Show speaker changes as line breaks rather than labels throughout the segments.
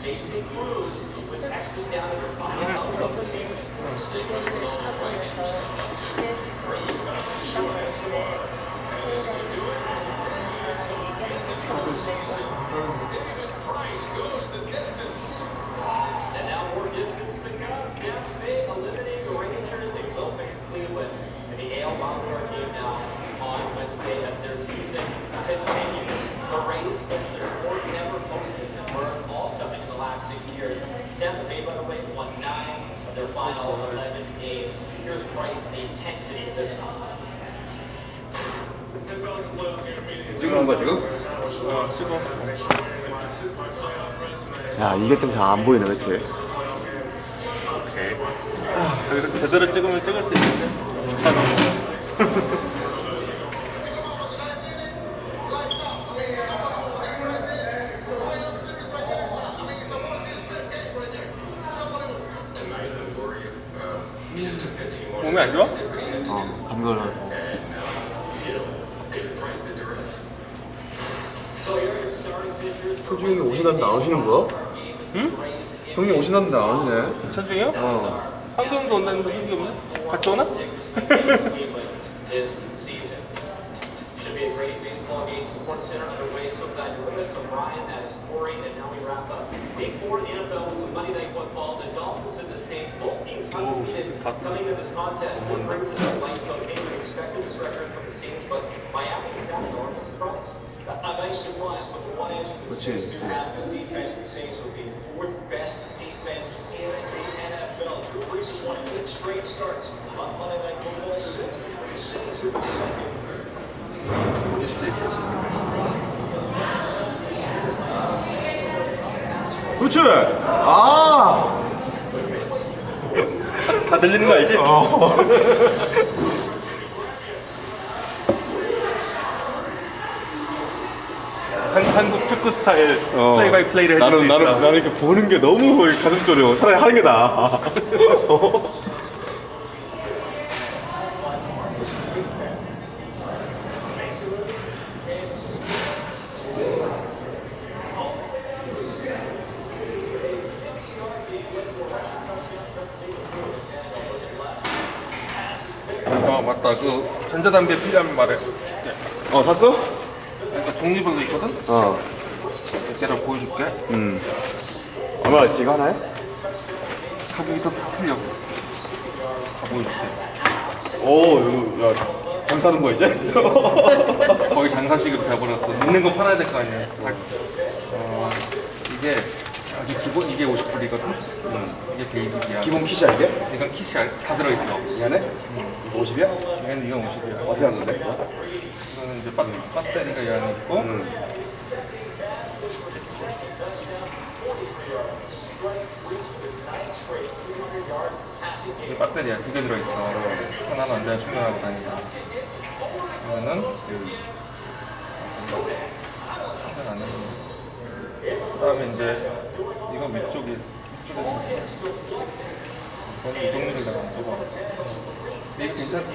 Facing Cruz with Texas down to their final outcome of the season. Stick with it with all those right handers coming up too. Cruz bouncing short Escobar. And this could do it. So in the postseason, David Price goes the distance. And now more distance to come. Tampa Bay eliminating the Rangers. They will face Cleveland in the AL wildcard game now on Wednesday as their season continues. The Rays clinched their fourth ever postseason berth, all coming in the last 6 years. Tampa Bay, by the way, won 9 of their final 11 games. Here's Price and the intensity of this one.
찍는 거야 지금?
찍어.
야 이게 좀 잘 안 보이네 그치?
오케이. 여기서 제대로 찍으면 찍을 수 있는데. 몸이 안 좋아?
감기 걸려가지고 표준이 오신다는데 안 오시는 거야?
응?
형님 오신다는데 안 오시네
천중이요? 한경도 온다는데 한기 없네? 같이 오나?
Should be a great baseball game. Sports Center underway. So glad you're with us. So Brian, that is Corey, and now we wrap up Week 4 of the NFL with some Monday Night Football. The Dolphins and the Saints, both teams undefeated coming into this contest. What brings us up light? So maybe we expected this record from the Saints, but Miami is having a normal surprise.
A nice surprise, but the one edge that the Saints do have is defense. The Saints with the 4th best defense in the NFL. Drew Brees has won 8 straight starts on Monday Night Football. 73 saves in the second.
그렇지! 아!
다 들리는 거 알지? 한국 축구 스타일 플레이 바이 플레이를 해줄 수 있어.
나는 이렇게 보는 게 너무 가슴 졸여. 차라리 하는 게 나아.
맞다. 그 전자담배 필요하면 말해줄게.
샀어?
그러니까 종류별로 있거든? 몇 개를 보여줄게.
얼마나 이거 하나에?
가격이 더 틀려. 다 보여줄게.
오, 야, 장사하는 거 이제?
거의 장사식으로 돼버렸어. 있는 거 팔아야 될 거 아니야. 이게 아주 기본, 이게 50불이거든? 이게 베이직이야.
기본 킷이야 이게?
이건 킷이 다 들어있어.
이 안에? 이거 50이야?
얘는 이건 50이야.
어떻게 하는데?
이거는 이제 배터리가 이 안에 있고, 이게 배터리야. 2개 들어있어. 하나는 언제나 충전하고 다니까. 이거는 충전 안 해요. 그 다음에 이제 이건 위쪽에서 이거는 이 종류를 내가 안 써봐. 근데 이거 괜찮대.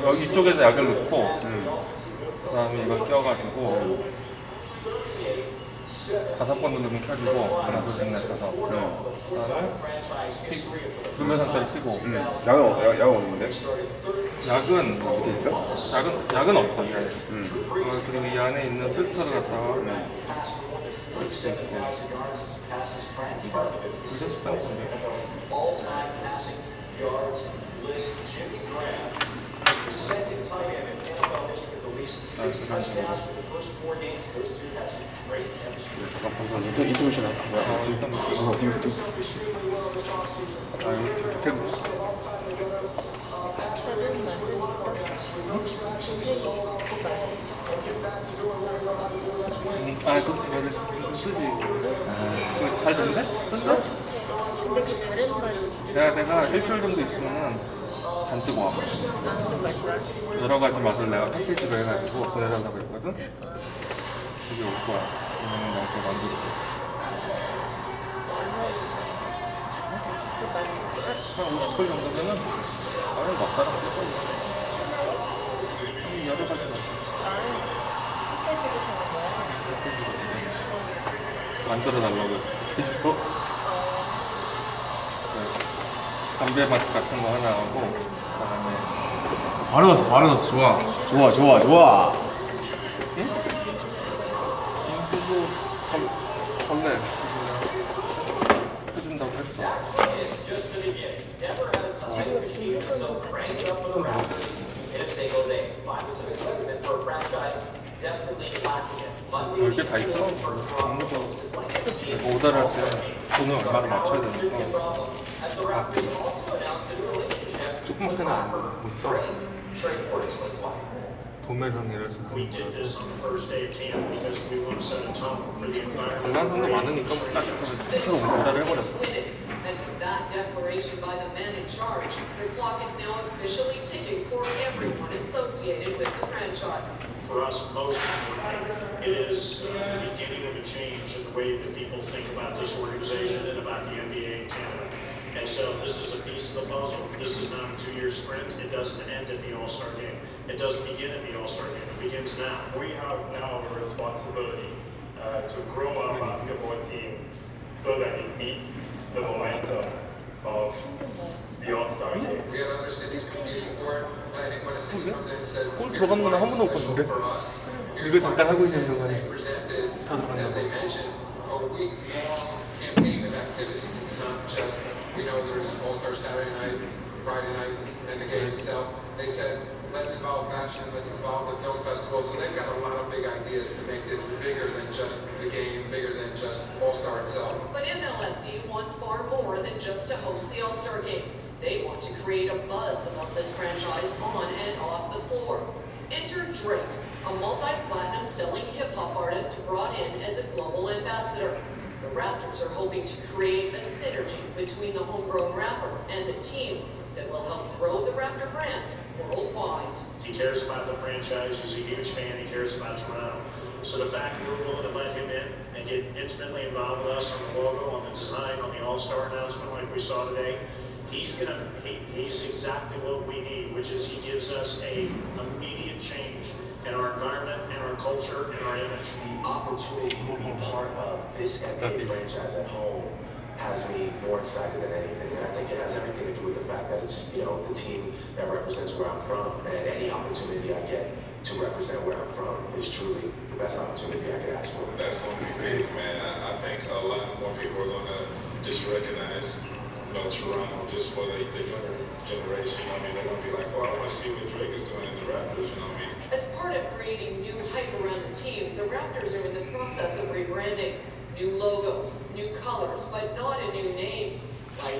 여기 이쪽에서 약을 넣고 그 다음에 이걸 껴가지고 5번 누르면 켜지고 하나 둘셋 넷 다섯. 그 다음에 불면 상태를 켜고.
약은 없는데?
약은
밑에 있어?
약은 없어 이 안에. 그리고 이 안에 있는 필터를 갖다가
Second tight end in NFL history with at least 6 touchdowns for the first 4 games. Those two have some great chemistry.
잠깐 잠깐 인터뷰션 할까?
일단
뒤로
Extremely well this offseason.
이렇게
A long time together. Experiments with a lot of guys. With no distractions, it's all about football. And getting back to doing what we know how to do. That's winning.
그거 쓰지. 그거 잘 됐네? 쓴다?
근데 그 다른 말은
내가 일주일 정도 있으면은 안 뜨고 와. 여러 가지 맛을 내가 패키지로 해가지고 보내달라고 했거든? 그게 올 거야. 그러면 내가 그거 만들고. 한 50불 정도면은 나는 몇 사람 쓸 거야. 여러 가지 맛.
패키지로 사는 거야?
만들어달라고 했어. 패키지로. 담배 맛 같은 거 하나 하고, 그다음에
바로 넣었어, 바로 넣었어. 좋아. 좋아, 좋아, 좋아.
인수도 원래 해준다고 했어. 별게 다 있어. 업무도 오더를 할 때 돈을 얼마나 맞춰야 되니까. 조그맣게는 못 써. 도매상이라서.
We did this on the first day of camp because we want to set a tone for the environment.
관람선도 많으니까 따뜻하게 오더를 해버렸어.
And with that declaration by the man in charge, the clock is now officially ticking for everyone associated with the franchise.
For us, most importantly, it is the beginning of a change in the way that people think about this organization and about the NBA in Canada. And so this is a piece of the puzzle. This is not a 2-year sprint. It doesn't end at the All-Star game. It doesn't begin at the All-Star game. It begins now.
We have now a responsibility to grow our basketball team so that it meets the momentum of the All-Star game.
We have other cities competing for it, and I think when a city comes in and says,
골
here's
들어간 거는
why
한
it's
번도 못
special
봤는데.
for us,
이거
here's
잠깐
why
하고
it
있는
makes sense, and
동안에
they presented,
다 들어갔나
as they
봐.
mentioned, a week-long campaign of activities. It's not just, there's All-Star Saturday night, Friday night, and the game itself. They said, let's involve fashion, let's involve the film festival. So they've got a lot of big ideas to make this bigger than just the game, bigger than just All-Star itself.
But MLSU wants far more than just to host the All-Star game. They want to create a buzz about this franchise on and off the floor. Enter Drake, a multi-platinum selling hip-hop artist brought in as a global ambassador. The Raptors are hoping to create a synergy between the homegrown rapper and the team that will help grow the Raptor brand worldwide.
He cares about the franchise. He's a huge fan. He cares about Toronto. So the fact that we're willing to let him in and get intimately involved with us on the logo, on the design, on the All-Star announcement like we saw today, he's exactly what we need, which is he gives us a immediate change in our environment, and our culture, and our image.
The opportunity to be part of this NBA franchise at home has me more excited than anything. And I think it has everything to do with the fact that it's, the team that represents where I'm from. And any opportunity I get to represent where I'm from is truly the best opportunity I could ask for.
That's going to be big, man. I think a lot more people are going to just recognize, Toronto just for the younger generation. They're going to be like, oh, I want to see what Drake is doing in the Raptors,
As part of creating new hype around the team, the Raptors are in the process of rebranding. New logos, new colors, but not a new name.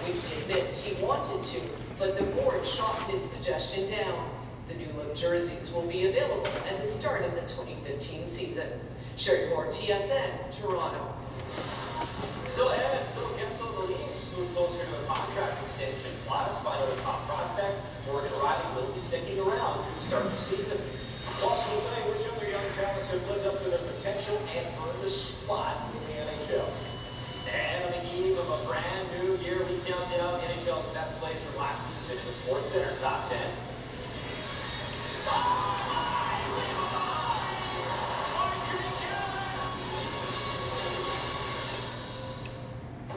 Wiki admits he wanted to, but the board shot his suggestion down. The new look jerseys will be available at the start of the 2015 season. Sherry Moore, TSN, Toronto.
So Ed, Phil Gensel, the Leafs move closer to a contract extension. Plus, final top prospect, Morgan Riley will be sticking around to start the season.
Plus, we'll tell you which other young talents have lived up to their potential and earned a spot in the NHL.
And on the eve of a brand new year, we count down NHL's best plays from last season in the Sports Center Top 10.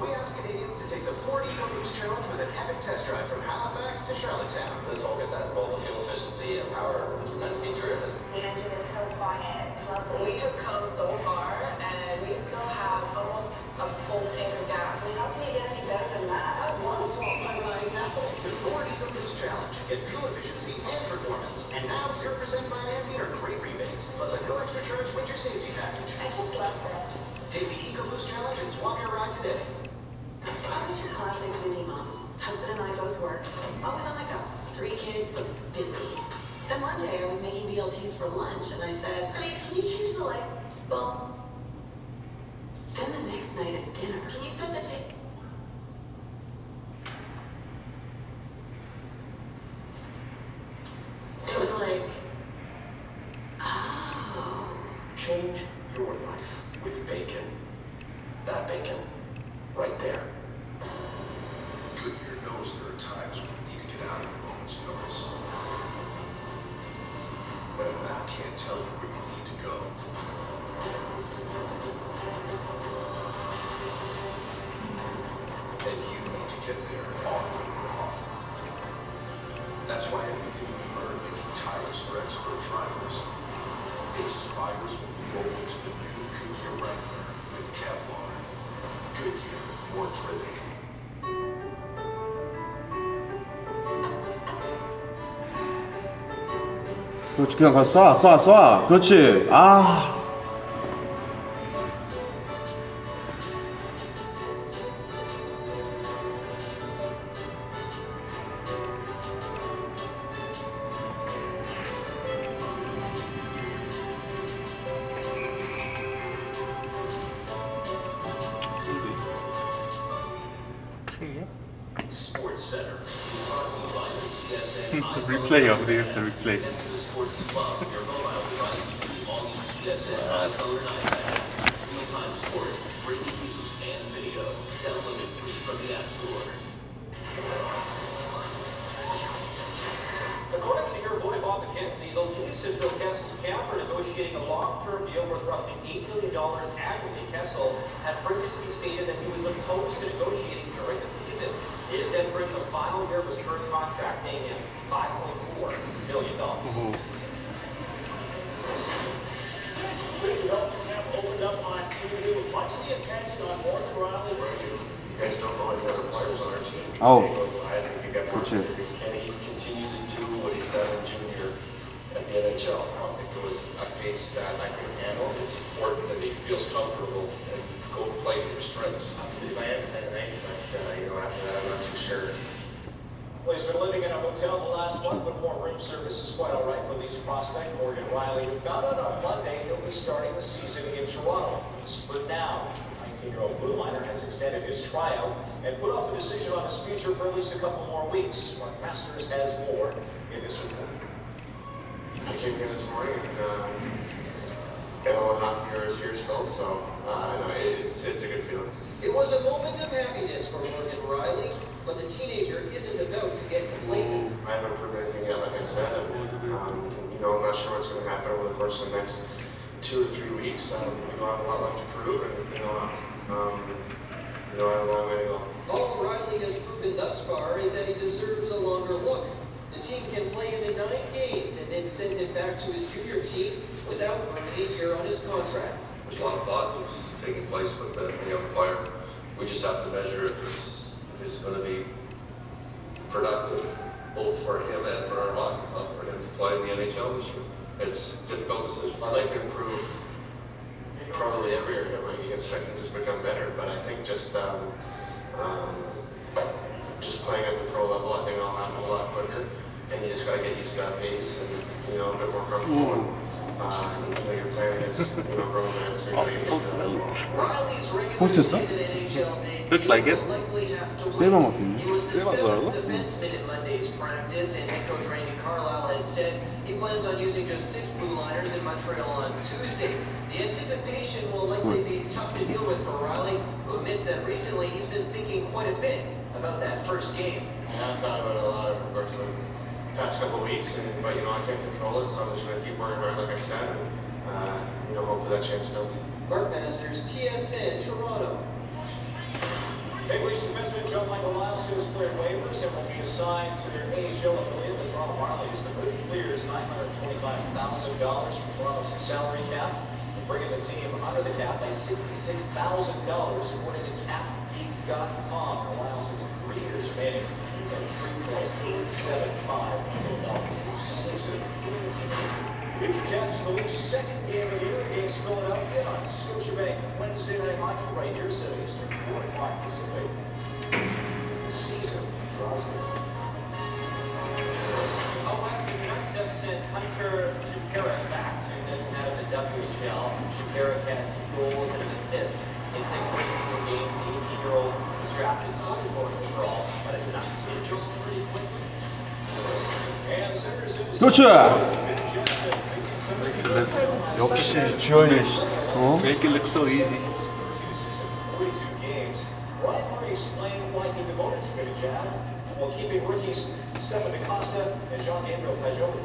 We asked Canadians to take the 40 Eco Boost Challenge with an epic test drive from Halifax to Charlottetown.
This focus has both the fuel efficiency and power that's meant to be driven.
The engine is so quiet. It's lovely.
We have come so far, and we still have almost a full tank of gas.
How can you get any better than that? I want to swap my ride now.
The Ford Eco Boost Challenge. Get fuel efficiency and performance. And now 0% financing or great rebates. Plus a no extra charge winter safety package.
I just love this.
Take the Eco Boost Challenge and swap your ride today.
I was your classic busy mom. Husband and I both worked. Always on the go. 3 kids, busy. Then one day I was making BLTs for lunch and I said, honey, can you change the light bulb? Then the next night at dinner, can you set the table? It was like, oh.
Change your life with bacon. That bacon. Right there. Goodyear knows there are times when you need to get out at a moment's notice. But a map can't tell you where you need to go. and you need to get there on or off. That's why everything we learn making tires for expert drivers inspires when we roll into the new Goodyear Wrangler with Kevlar. Goodyear, more driven.
그렇지, 그냥 가서 쏴. 그렇지. 아.
Sports Center is brought to you by the TSN
replay of this replay.
the sports you love. Your mobile devices with all new TSN iPhone and iPad apps. Real-time scoring, breaking news, and video. Download it free from the App Store. According to your boy Bob McKenzie, the Leafs and Phil Kessel's camp are negotiating a long-term deal worth roughly $8 million annually. Kessel had previously stated that he was opposed to negotiating during the season. He is entering the final year of his current contract, paying him $5.4 million. Leafs development camp opened up on Tuesday with much of the attention on Morgan Riley.
You guys don't know any other players on our team.
Oh.
I think you got more.
그렇지.
Can he continue to do what he's done in junior at the NHL? I don't think it was a pace that I could handle. It's important that he feels comfortable and go play to his strengths. I believe I am tonight, but after that, I'm not too sure.
Well, he's been living in a hotel the last month, but more room service is quite all right for Leafs prospect Morgan Riley, who found out on Monday he'll be starting the season in Toronto. For now, 19-year-old blue liner has extended his tryout and put off a decision on his future for at least a couple more weeks. Mark Masters has more in this report.
I came here this morning and hockey is here still, so it's a good feeling.
It was a moment of happiness for Morgan Riley, but the teenager isn't about to get complacent.
I haven't proved anything yet, like I said. I'm not sure what's going to happen over the course of the next 2 or 3 weeks. We don't have a lot left to prove, and I have a long way to go.
All Riley has proven thus far is that he deserves a longer look. The team can play him in 9 games and then send him back to his junior team without earning a year on his contract.
There's a lot of positives taking place with the young player. We just have to measure if it's going to be productive both for him and for our hockey club, for him to play in the NHL this year. It's a difficult decision. I'd like to improve probably every area. You can expect him to just become better, but I think just playing at the pro level, I think it'll happen a lot quicker. And you just got to get used to that pace and a bit more comfortable. You're playing against grown men, so you're getting used to that as well.
Riley's regular season NHL debut
Looks like it.
will likely have to
세이버
wait.
같은데?
He was the
세이버
7th
같더라고?
defenseman in Monday's practice, and head coach Randy Carlyle has said he plans on using just 6 blue liners in Montreal on Tuesday. The anticipation will likely be tough to deal with for Riley, who admits that recently he's been thinking quite a bit about that first game.
Yeah, I've thought about it a lot over the course of the past couple of weeks, but I can't control it, so I'm just going to keep working hard, like I said, and hopefully that chance comes.
Mark Masters, TSN, Toronto.
Big Leafs defenseman John Michael Lyles has cleared waivers and will be assigned to their AHL affiliate, the Toronto Marlies. The move clears $925,000 from Toronto's salary cap, bringing the team under the cap by $66,000, according to CapGeek.com. Lyles has 3 years remaining and $3.875 million per season. You can catch the Leafs' second game of the year against Philadelphia on Scotiabank Wednesday Night Hockey right here, 7 Eastern, 4 o'clock Pacific, as the season draws near.
Out west, the Canucks have sent Hunter Shakira back to this and out of the WHL. Shakira had 2 goals and an assist in 6 preseason games. The 18-year-old was drafted 24th overall by the Canucks. Enjoy pretty quickly.
And the Senators in
그렇지.
the
역시 주얼리.
Make it look so easy.
42 games. Ryan Murray explained why he devoted to Jab while keeping rookies Stefan DaCosta and Jean-Gabriel Pajot.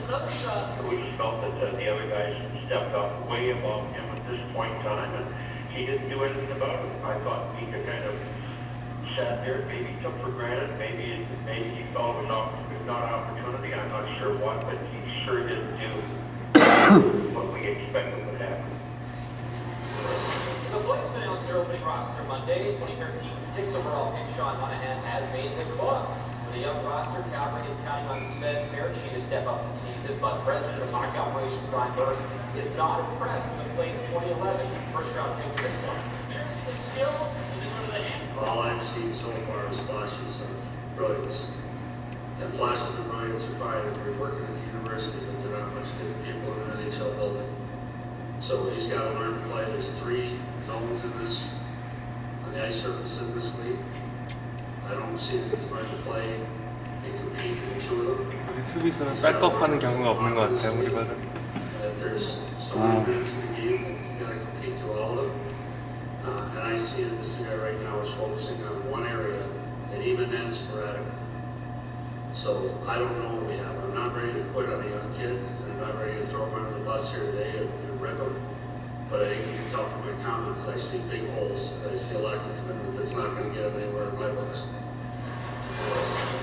Another shot.
We just felt that the other guys stepped up way above him at this point in time, and he didn't do anything about it. I thought he could kind of
sat there, maybe took for granted, maybe he thought it was not an opportunity, I'm not sure what, but he sure didn't do what we expected would happen.
The Flames announced their opening roster Monday. 2013 6th overall pick Sean Monahan has made the club. With a young roster, Calgary is counting on Sven Baertschi to step up this season, but President of Hockey Operations Brian Burke is not impressed with the Flames' 2011 first-round pick at this point.
All I've seen so far is flashes of brilliance. And flashes of brilliance are fine if you're working at the university, but they're not much good people in an NHL building. So he's got to learn to play. There's 3 zones in this, on the ice surface in this league. I don't see that he's learned to play and compete in 2 of them.
우리 수비수는 백업하는 경우가 없는 것 같아요. 우리 봐도.
That there's so many minutes in the game that you got to compete through all of them. And I see that this guy right now is focusing on one area, and even then sporadically. So I don't know what we have. I'm not ready to quit on a young kid, and I'm not ready to throw him under the bus here today and rip him. But I think you can tell from my comments that I see big holes, and I see a lack of commitment that's not going to get him anywhere in my books.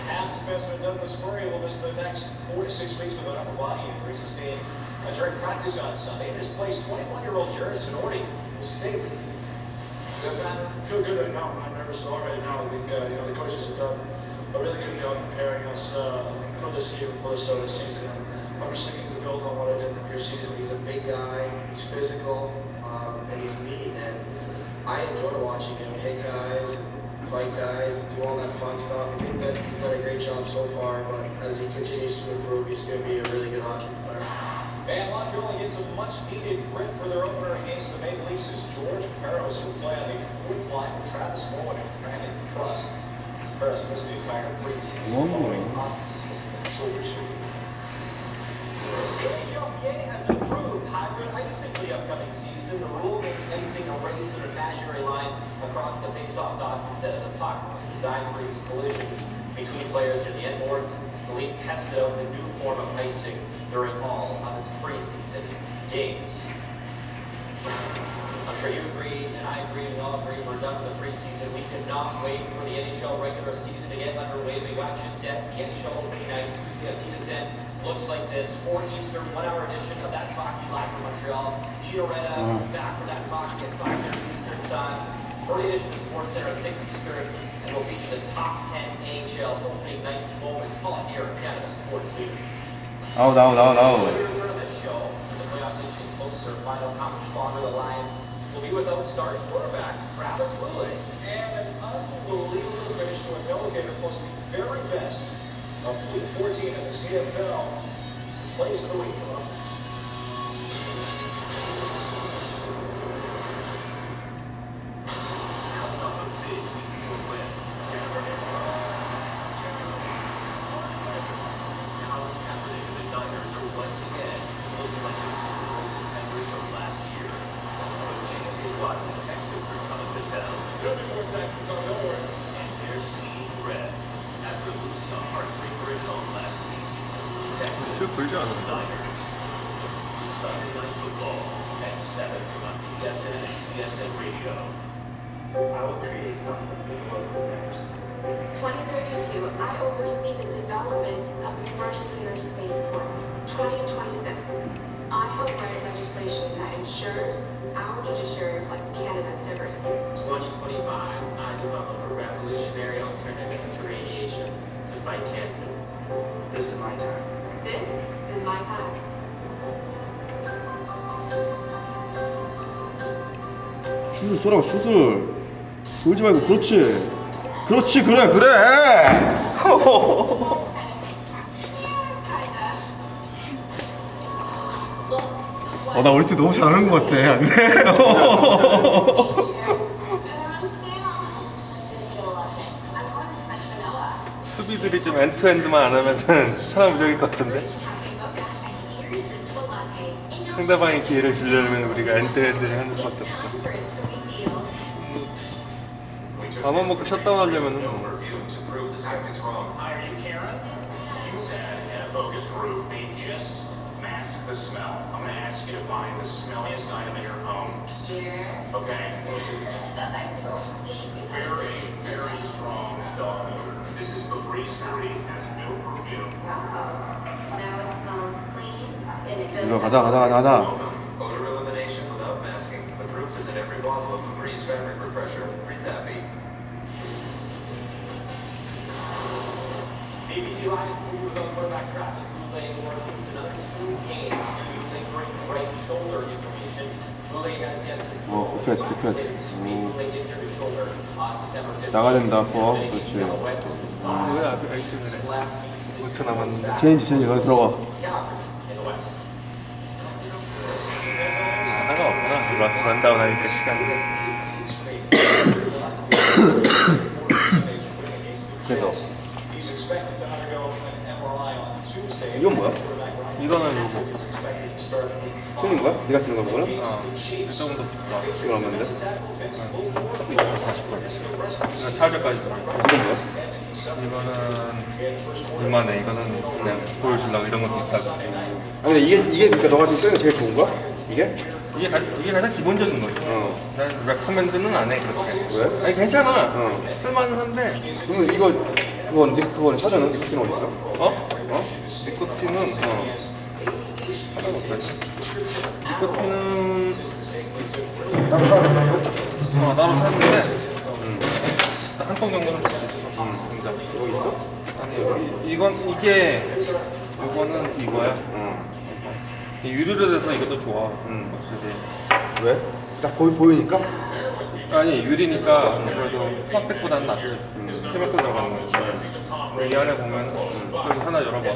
Habs defenseman Douglas Murray will miss the next 4 to 6 weeks with an upper body injury sustained during practice on Sunday. In his place, 21-year-old Jared Tenori will stay with the team.
I feel good right now. I'm not nervous at all right now. I think the coaches have done a really good job preparing us for this game, for the start of the season. And I'm just looking to build on what I did in the preseason.
He's a big guy. He's physical, and he's mean. And I enjoy watching him hit guys, and fight guys, and do all that fun stuff. I think that he's done a great job so far. But as he continues to improve, he's going to be a really good hockey player.
And Montreal only gets some much-needed grit for their opener against the Maple Leafs as George Parros will play on the 4th line with Travis Bowen and Brandon Krust. Parros missed the entire preseason following off-season shoulder surgery.
The has improved hybrid icing for the upcoming season. The rule makes icing a race to an imaginary line across the face-off dots instead of the puck. It's designed to reduce collisions between players near the end boards. The league tested out the new form of icing during all of its preseason games. I'm sure you agree, and I agree, and we all agree we're done with the preseason. We cannot wait for the NHL regular season to get underway. We got you set. The NHL opening night, Tuesday at TSN, looks like this. 4 Eastern, 1-hour edition of That's Hockey live from Montreal. Gino Reda back for That's Hockey at 5:30 Eastern time. Early edition of Sports Center at 6 Eastern, and we'll feature the top 10 NHL opening night moments all here at Canada Sports Leader.
나오.
Return of this show, the playoffs inching closer. Final conference longer, the Lions will be without starting quarterback Travis Luley.
And an unbelievable finish to a no-hitter plus the very best of Week 14 in the CFL. It's the plays of the week. Come on.
Coming off a big Week 4 win, Colin Kaepernick and the Niners are once again looking like the Super Bowl contenders from last year. But J.J. Watt and the Texans are coming to town.
There'll be more sacks to come, don't worry.
And they're seeing red after losing a heartbreaker at home last week. Texans, Niners. Sunday Night Football at 7 on TSN and TSN Radio.
I will create something with the world's Bears.
2032, I oversee the development of the first lunar spaceport. 2026, I help write legislation that ensures our judiciary reflects Canada's diversity.
2025, I develop a revolutionary alternative to radiation to fight cancer. This is my time.
This is my time.
슛을 쏘라고 슛을 돌지 말고 그렇지 그래 나 우리 팀 너무 잘하는 것 같아 안 그래?
수비들이 좀 엔투엔드만 안 하면은 천하무적일 것 같은데. 상대방의 기회를 주려면 우리가 엔투엔드를 하는 수밖에 없어. 밥만 먹고 셧다운 하려면은
Hi, are you Karen? You said in a focus group they just mask the smell. I'm going to ask you to find the smelliest item in your home.
Here.
Okay. Very, very strong. masonry has no perfume.
Wow. Now it smells clean and it
이거
doesn't.
가자.
Odor elimination without masking. The proof is in every bottle of Febreze Fabric Refresher. Breathe happy.
ABC Live with on quarterback Travis Lulay for at least another 2 games due to lingering right shoulder information. Lulay has yet to
급해야지.
Lulay injured his shoulder on September 15th.
나가야 된다, 아파. 그렇지.
왜 앞에 있으면 5초 남았는데.
체인지, 너네 들어가.
In the West.
상관없구나. 런다운 하니까 시간이.
그래서
He's expected to undergo an MRI on Tuesday.
이건 뭐야?
이거는 요거.
쓰는 거야? 네가 쓰는 거야, 그거는?
조금 더 비싸.
이거 얼마인데?
이거 40불. 이거 차저까지 들어있고.
이건 뭐야?
이거는 얼마네. 이거는 그냥 보여주려고 이런 것도 있다고.
아 근데 이게 그러니까 너가 지금 쓰는 게 제일 좋은 거야? 이게?
이게 가장 기본적인 거지. 난 레코멘드는 안 해 그렇게.
왜?
아니 괜찮아. 쓸만은 한데.
그러면 그거는 사전은 니코틴 어디 있어?
니코틴은 사전 없다지. 니코틴은
따로
따로 사는데 한 통 정도는 있어.
여기 있어?
아니 이거는 이거야. 이 유리로 돼서 이것도 좋아. 확실히.
왜? 딱 보이니까?
아니 유리니까 그래도 플라스틱보다는 낫지. 케미컬 들어가는 거지. 이 안에 보면 여기 하나 열어봐.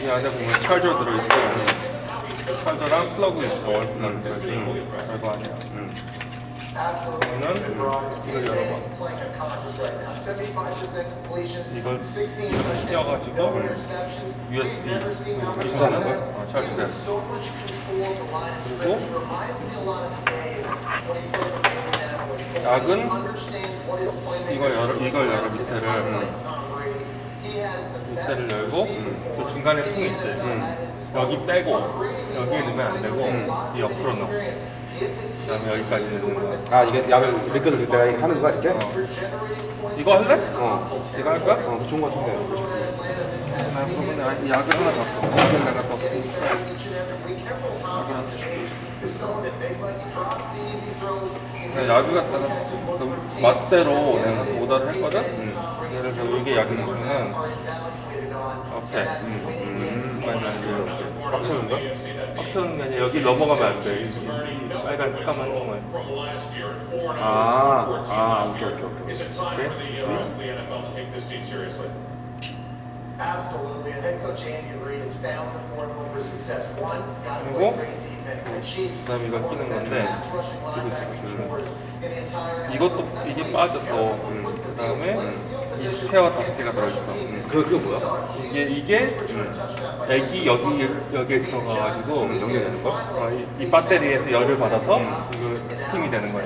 이 안에 보면 찰저 들어있고 찰저랑 플러그 있어. 월플러그 들어있고 별거 아니야. 이거는 이걸 열어봐. 이걸 띄워가지고 USB 이거는 찰저. 그리고 약은 이걸 열어 밑에를 열고 그 중간에 통 있지. 여기 빼고 여기에 넣으면 안 되고 이 옆으로 넣어. 그다음에 여기까지 넣는 거야.
아 이게 약을 리퀴드 내가 이렇게 하는 거야 이렇게?
이거 할래? 이거 할 거야?
좋은 거 같은데.
나 그러면 약을 하나 갖고 내가 떴으니까 약을 갖다가 그 맛대로 내가 오더를 했거든? 예를 들어 이게 약이면 앞에
빡치는 거야?
빡치는 게 아니라 여기 넘어가면 안 돼. 빨간 까만 거에.
오케이.
Absolutely. And head coach Andy Reid has found the formula for success. One, got to play great defense. The Chiefs,
그다음에 이걸 끼는 건데
in the entire
이것도 이게 빠졌어. 그다음에 이 스페어 5개가 들어있어.
그거 뭐야?
이게 액이 여기에 들어가가지고
연결되는 거야?
이 배터리에서 열을 받아서 그 스팀이 되는 거야.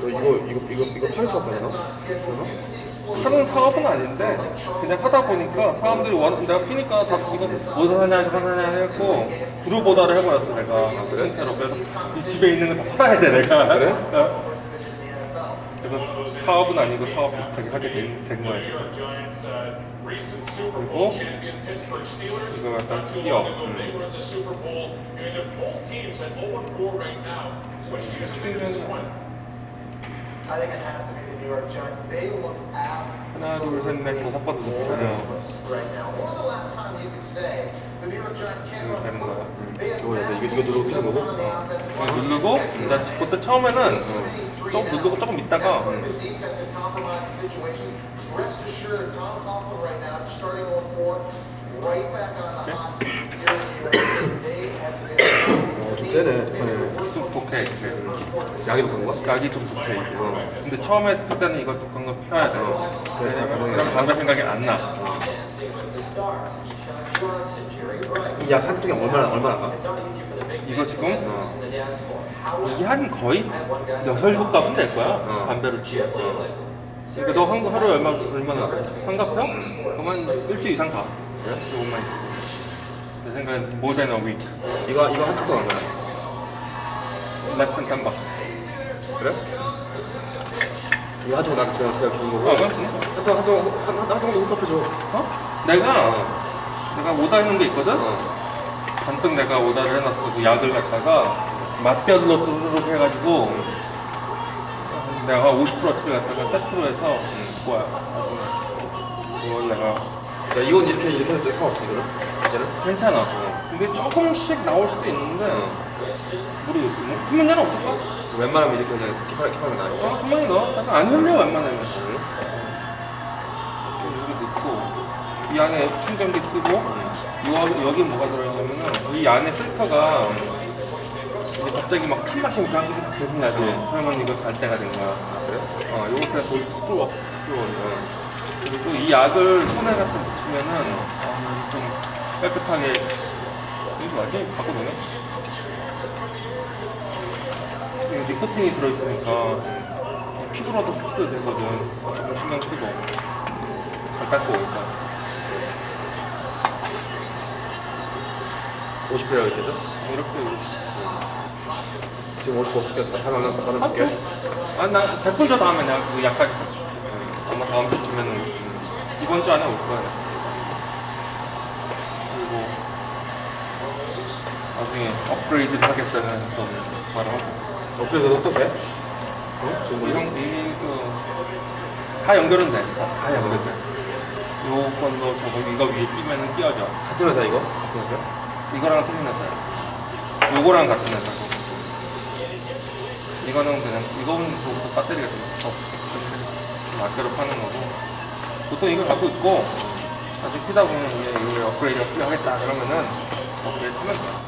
이거 파는 사업 하나?
하는 사업은 아닌데 그냥 하다 보니까 사람들이 내가 피니까 다 이거 뭐 사냐 저거 사냐 해갖고 그룹 오더를 해버렸어 내가. 그래서 이 집에 있는 거 다 팔아야 돼 내가.
그래?
그래서 사업은 아니고 사업 비슷하게 하게 된 거야 지금. 그리고 이거 약간 끼어.
I think it has to be the New York Giants. They look
하나 둘셋넷 다섯 번
right now. When was the last time you could say the New York Giants can't run the football? They have
이거 누르고 피는 거고?
누르고 나 그때 처음에는 좀 누르고 조금 있다가
Rest assured, Tom Coughlin right now, starting 0-4, right back on the hot seat. They have been
좀 세네.
좀 독해.
약이 독한 거야?
약이 좀 독해 이게. 근데 처음에 그때는 이거 독한 거 펴야 돼. 그럼 담배 생각이 안 나.
이 약 한 통에 얼마나?
이거 지금 이게 한 거의 6-7갑은 될 거야. 담배를 치면. 그러니까 너 하루에 얼마나 한갑 펴? 그러면 일주일 이상 가. 그래? 조금만 있어. 내 생각엔 more than a week.
이거 한 통 얼마야?
less than $10.
그래? 이거 하도 나한테 그냥 주는 거고. 하도 홈카페 줘.
어? 내가 오다 있는 게 있거든? 잔뜩 내가 오다를 해놨어. 그 약을 갖다가 맛별로 뚜루룩 해가지고 내가 50%치를 갖다가 세트로 해서 거야. 그걸 내가
야 이건 이렇게 해도 상관없어 이거는? 이제는?
괜찮아. 근데 조금씩 나올 수도 있는데 모르겠어. 뭐 큰 문제는 없을까?
웬만하면 이렇게 그냥 킵하면 나니까.
주머니 넣어. 약간 안 흘려 웬만하면. 여기 넣고 이 안에 충전기 쓰고 여기 뭐가 들어있냐면은 이 안에 필터가 갑자기 막 탄 맛이 계속 나지. 그러면 이거 갈 때가 된 거야.
그래?
요거 그냥 스크루업. 그리고 이 약을 손에 갖다 묻히면은 좀 깨끗하게 이거 맞지? 바꿔보네? 니코틴이 들어있으니까 피부로도 흡수 되거든. 신경 쓰고 잘 닦고 일단
50회라고 이렇게 해서?
이렇게
지금 50 없겠다. 하나 줄게.
나 100분 더 다음에 내가 그 약까지 아마 다음 주 주면은 이번 주 안에 올 거야. 그리고 나중에 업그레이드를 하겠다는 또 말을 하고.
업그레이드도 또 돼?
다 연결은 돼. 다 연결돼. 요건도 저거 이거 위에 끼면은 끼워져.
같은 회사 이거? 같은 회사?
이거랑 틀린 회사야. 요거랑 같은 회사. 이거는 그냥 이거는 배터리가 좀 아껴로 파는 거고. 보통 이걸 갖고 있고 나중에 피다 보면 이게 업그레이드가 필요하겠다 그러면은 업그레이드 하면 돼.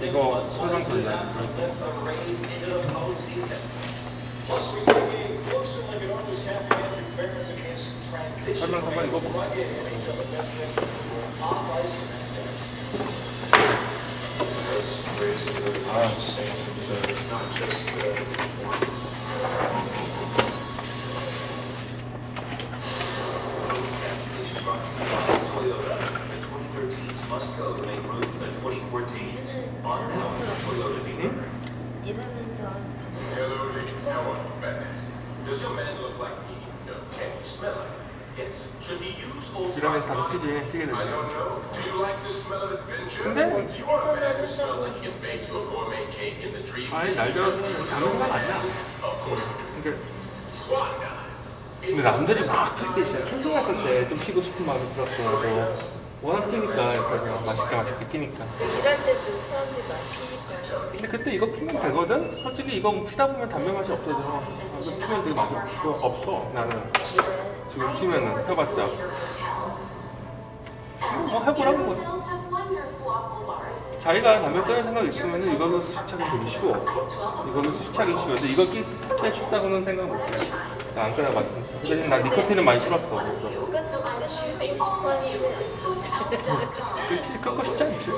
이거 소장 돌려.
Plus, we take a closer look at Oilers captain Andrew Ferris and his transition from a rugged NHL defenseman off ice and
This raises the question, not just
Toyota. The 2013s must go to make room for the 2014s. On now, Toyota dealer.
일하면서
Hello, ladies. How are you? Fantastic. Does your man look like me? No. Can he smell like me? Yes. Should he use Old
이러면서
Spice
다
body?
느끼지.
I don't know. Do you like the smell of adventure?
근데
You are a man who smells like he can bake you a gourmet cake in the dream.
아니 날벼락은 담는 건 아니야.
Of course.
그러니까
Swan guy.
근데 남들이 막 필 때 있잖아. 캠핑 갔을 때 좀 피고 싶은 마음이 들었어. 워낙 피니까 약간 맛있게 피니까.
일할 때도 사람들이 많이 피니까.
근데 그때 이거 피면 되거든? 솔직히 이거 피다 보면 담배 맛이 없어져. 이거 피면 되게 맛이 없어. 나는 지금 피면은 해봤자. 뭐 해보라는 거지. 자기가 담배 끊을 생각 있으면 이거는 수습하기 되게 쉬워. 이거는 수습하기 쉬워. 근데 이거 끼 쉽다고는 생각 못해. 나 안 끊어봤어. 근데 나 니코틴은 많이 싫었어. 그래서. 그렇지, 끊고 싶지 않지.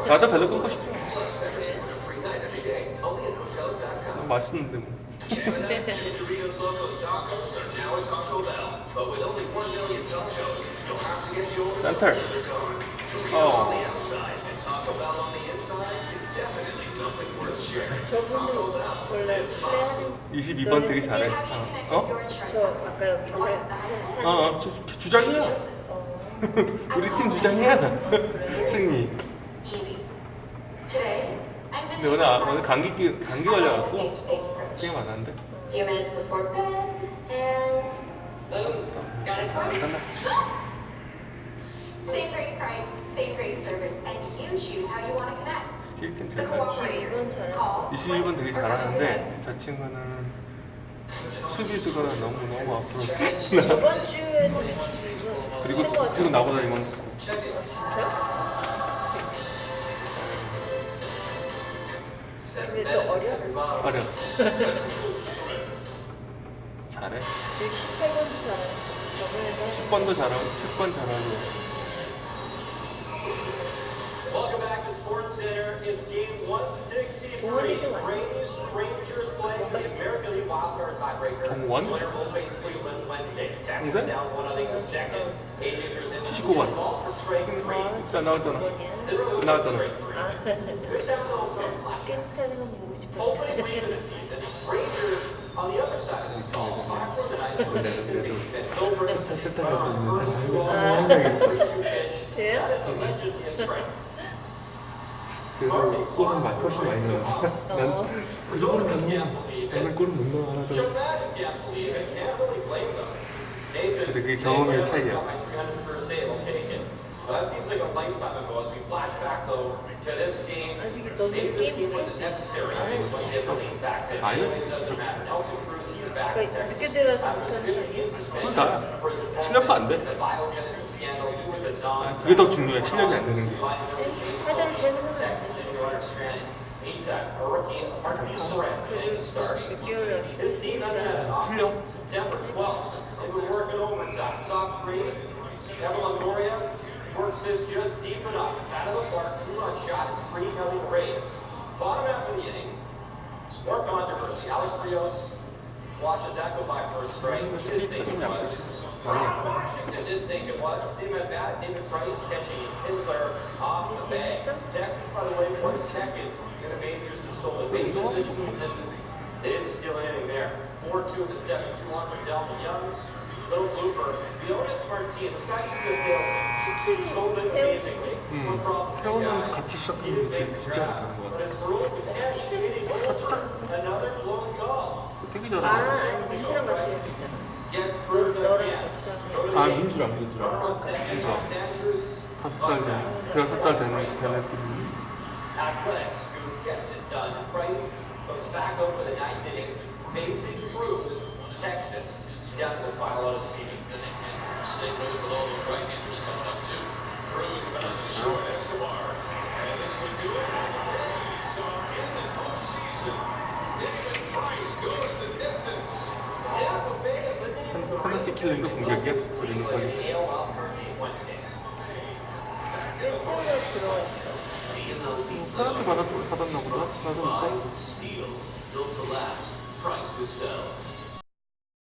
나도 별로 끊고 싶지 않아. 맛있는데 뭐.
Doritos Locos Tacos are now at Taco Bell, but with only 1 million tacos, you'll have to get yours
Center.
before they're gone. Doritos on the outside and Taco Bell on the inside is definitely something worth sharing. Taco Bell.
원래 플레이하는
22번 되게 잘해. 어?
저 아까 여기
주장이야. 우리 팀 주장이야. 승리. 근데 오늘 감기 걸려갖고 게임 안 하는데.
Few minutes before bed, and boom, got a card. Same great price, same great service, and you choose how you want to connect. The cooperators. Call.
22번 되게 잘하는데 저 친구는 수비수가 너무 앞으로.
저번 주에는 22번.
그리고 나보다 이만.
진짜? 근데 또 어려?
잘해.
18번도 잘해. 저번에도
10번도 잘하고 10번 잘하고.
Welcome back to Sports Center. It's game 163. Rays Rangers playing the American League wildcard tiebreaker. Winner will face Cleveland Wednesday. Texas down 1-0 in the second. AJ Pierzynski is ball for strike 3.
진짜 나왔잖아. 나왔잖아.
Good time though from Flash. Opening week of the season, Rangers on the other side of this ball. 5-4 tonight. Facing Sobers. 3-2 pitch. That is allegedly a strike.
그래서 골은 훨씬 많이 넣어. 난 무조건 나는 골을 못 넣어 하나도. 근데 그게 경험의 차이야.
That seems like a lifetime ago as we flash back though to this game. Maybe this game wasn't necessary. It was much differently back then. It doesn't matter. Nelson Cruz, he's back in Texas. After significant suspension for his involvement in the biogenesis scandal, he was a non.
그게 더 중요해. 실력이 안 되는 게.
Texas and New York stranded. Meantime, a rookie, Martin Perez, getting started. His team hasn't had an offense since September 12th. They've been working overtime. Top three, Evan Longoria works this just deep enough. It's out of the park, 2-run shot. It's 3-0 Rays. Bottom half of the inning, more controversy. Alex Rios watches that go by for a strike. He didn't think it was. Washington didn't think it was. Same at bat, David Price catching Kinsler off the bag. Texas, by the way, was second in the majors in stolen bases this season. They didn't steal anything there. 4-2 in the 7-2 on for Delvin Young. Little blooper. Leonis Martin, this guy should be a salesman. He sold it amazingly. One problem.
태어난 같이 시작하는 게 진짜 못하는 것
But
같아.
it's ruled with catch hitting over another blown goal.
되게 잘하는
민수랑 같이 했었잖아.
Gets Cruz again.
아, 민주랑. 민주. 대여섯 달 되는 애들이.
Athletics, who gets it done. Price goes back over the ninth inning, facing Cruz, Texas, down to the final out of the season.
Stay really below those right-handers coming up too. Cruz about to short Escobar, and this would do it. Rays are in the postseason. David Price goes the distance.
Tampa Bay is limited to the
페널티 킬링도 공격이야? 그리고 거의.
The MLB
받았나 보다.
Steel, built to last, priced to sell.